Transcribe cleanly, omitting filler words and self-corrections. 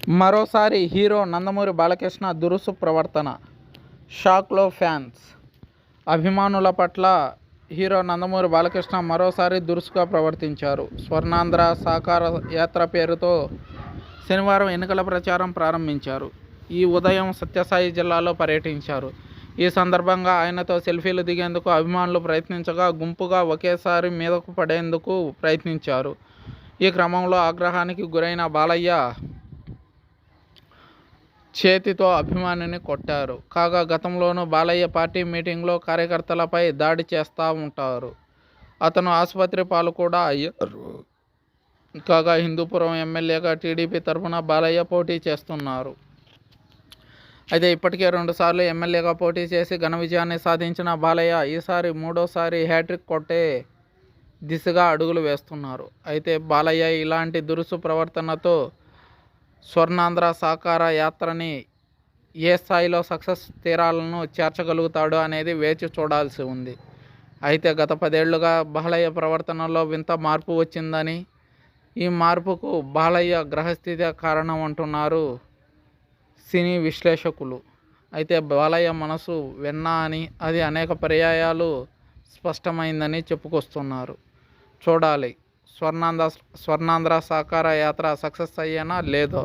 మరోసారి హీరో నందమూరి బాలకృష్ణ దురుసు ప్రవర్తన, షాక్లో ఫ్యాన్స్. అభిమానుల పట్ల హీరో నందమూరి బాలకృష్ణ మరోసారి దురుసుగా ప్రవర్తించారు. స్వర్ణాంధ్ర సాకార యాత్ర పేరుతో శనివారం ఎన్నికల ప్రచారం ప్రారంభించారు. ఈ ఉదయం సత్యసాయి జిల్లాలో పర్యటించారు. ఈ సందర్భంగా ఆయనతో సెల్ఫీలు దిగేందుకు అభిమానులు ప్రయత్నించగా గుంపుగా ఒకేసారి మీదకు పడేందుకు ప్రయత్నించారు. ఈ క్రమంలో ఆగ్రహానికి గురైన బాలయ్య చేతితో అభిమానిని కొట్టారు. కాగా గతంలోనూ బాలయ్య పార్టీ మీటింగ్లో కార్యకర్తలపై దాడి చేస్తూ ఉంటారు. అతను ఆసుపత్రి పాలు కూడా అయ్యారు. కాగా హిందూపురం ఎమ్మెల్యేగా టీడీపీ తరఫున బాలయ్య పోటీ చేస్తున్నారు. అయితే ఇప్పటికే 2 సార్లు ఎమ్మెల్యేగా పోటీ చేసి ఘన విజయాన్ని సాధించిన బాలయ్య ఈసారి మూడోసారి హ్యాట్రిక్ కొట్టే దిశగా అడుగులు వేస్తున్నారు. అయితే బాలయ్య ఇలాంటి దురుసు ప్రవర్తనతో స్వర్ణాంధ్ర సాకార యాత్రని ఏ స్థాయిలో సక్సెస్ తీరాలను చేర్చగలుగుతాడు అనేది వేచి చూడాల్సి ఉంది. అయితే గత 10 ఏళ్లుగా బాలయ్య ప్రవర్తనలో వింత మార్పు వచ్చిందని, ఈ మార్పుకు బాలయ్య గ్రహస్థితి కారణం అంటున్నారు సినీ విశ్లేషకులు. అయితే బాలయ్య మనసు వెన్నా అని, అది అనేక పర్యాయాలు స్పష్టమైందని చెప్పుకొస్తున్నారు. చూడాలి స్వర్ణాంధ్ర సాకార యాత్ర సక్సెస్ అయ్యేనా లేదో.